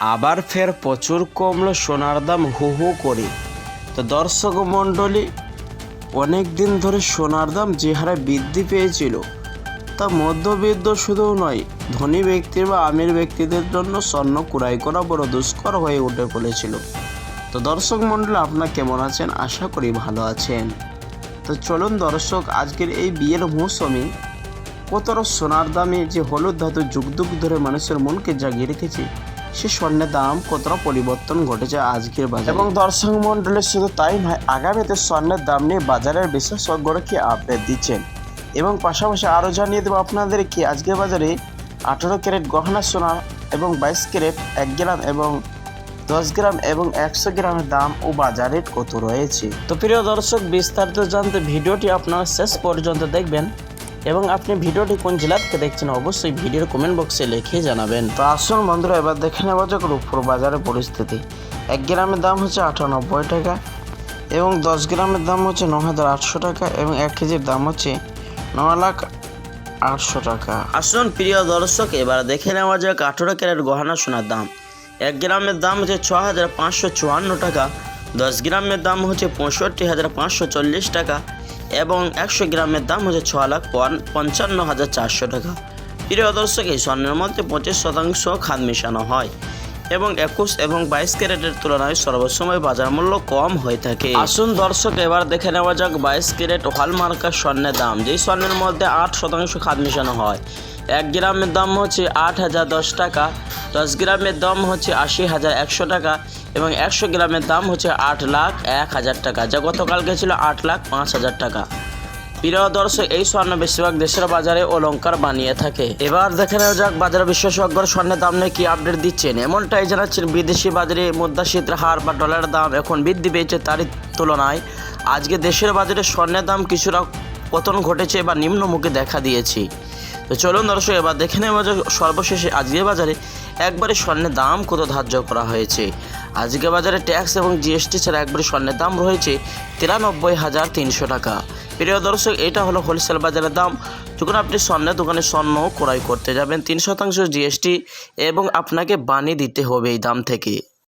আবার ফের প্রচুর কমলো সোনার দাম হু হু করে। তো দর্শক মণ্ডলী, অনেক দিন ধরে সোনার দাম যে হারে বৃদ্ধি পেয়েছিল তা মধ্যবিত্ত শুধু নয়, ধনী ব্যক্তি বা আমির ব্যক্তিদের জন্য স্বর্ণ ক্রয় করা বড় দুষ্কর হয়ে উঠে পড়েছিল। তো দর্শক মণ্ডলী, আপনারা কেমন আছেন? আশা করি ভালো আছেন। তো চলুন দর্শক, আজকের এই বিয়ের মৌসুমে কতটা সোনার দামে যে হলুদ ধাতু যুগ যুগ ধরে মানুষের মনকে জাগিয়ে রেখেছে, সে স্বর্ণের দাম কতটা পরিবর্তন ঘটেছে আজকের বাজারে। এবং দর্শক মণ্ডলী, শুধু তাই নয়, আগামীতে স্বর্ণের দাম নিয়ে বাজারের বিশেষজ্ঞরা কি আপডেট দিচ্ছেন এবং পাশাপাশি আরও জানিয়ে দেবো আপনাদের কি আজকের বাজারে 18 ক্যারেট গহনা সোনা এবং 22 ক্যারেট 1 গ্রাম এবং 10 গ্রাম এবং 100 গ্রামের দাম ও বাজার রেট কত রয়েছে। তো প্রিয় দর্শক, বিস্তারিত জানতে ভিডিওটি আপনারা শেষ পর্যন্ত দেখবেন এবং আপনি ভিডিওটি কোন জেলা থেকে দেখছেন অবশ্যই ভিডিওর কমেন্ট বক্সে লিখে জানাবেন। তো আসুন বন্ধুরা, এবার দেখে নেওয়া যাক রূপপুর বাজারের পরিস্থিতি। 1 গ্রামের দাম হচ্ছে 98 টাকা এবং 10 গ্রামের দাম হচ্ছে 9800 টাকা এবং 1 কেজির দাম হচ্ছে 9,08,000 টাকা। আসুন প্রিয় দর্শক, এবার দেখে নেওয়া যাক 18 ক্যারেট গহনা সোনার দাম। 1 গ্রামের দাম হচ্ছে 6,554 টাকা, 10 গ্রামের দাম হচ্ছে 65,540 টাকা এবং 100 গ্রামের দাম হচ্ছে 6,55,400 টাকা। প্রিয় দর্শক, এই স্বর্ণের মধ্যে 25% খাদ মেশানো হয় এবং 21 এবং 22 ক্যারেটের তুলনায় সর্বসময় বাজার মূল্য কম হয়ে থাকে। আসুন দর্শক, এবার দেখে নেওয়া যাক 22 ক্যারেট হলমার্কার স্বর্ণের দাম, যেই স্বর্ণের মধ্যে 8% খাদ মেশানো হয়। 1 গ্রামের দাম হচ্ছে 8,010 টাকা, 10 গ্রামের দাম হচ্ছে 80,100 টাকা এবং 100 গ্রামের দাম হচ্ছে 8,01,000 টাকা, যা গতকালকে ছিল 8,05,000 টাকা। প্রিয় দর্শক, এই স্বর্ণ বেশিরভাগ দেশের বাজারে অলংকার বানিয়ে থাকে। এবার দেখে নেওয়া যাক বাজার বিশেষজ্ঞরা স্বর্ণের দাম নিয়ে কি আপডেট দিচ্ছেন। এমনটাই জানাচ্ছেন, বিদেশি বাজারে মুদ্রাস্ফীতির হার বা ডলারের দাম এখন বৃদ্ধি পেয়েছে, তারই তুলনায় আজকে দেশের বাজারে স্বর্ণের দাম কিছুটা পতন ঘটেছে বা নিম্নমুখী দেখা দিয়েছে। তো চলুন দর্শক, এবার দেখে নেওয়া যাক সর্বশেষে আজকের বাজারে একবারে স্বর্ণের দাম কত ধার্য করা হয়েছে। আজকে বাজারে ট্যাক্স এবং জিএসটি ছাড়া একবারে স্বর্ণের দাম রয়েছে 93,300 টাকা। প্রিয় দর্শক, এটা হলো হোলসেল বাজারের দাম। যখন আপনি স্বর্ণের দোকানে স্বর্ণ ক্রয় করতে যাবেন, 3% জিএসটি এবং আপনাকে বানিয়ে দিতে হবে এই দাম থেকে।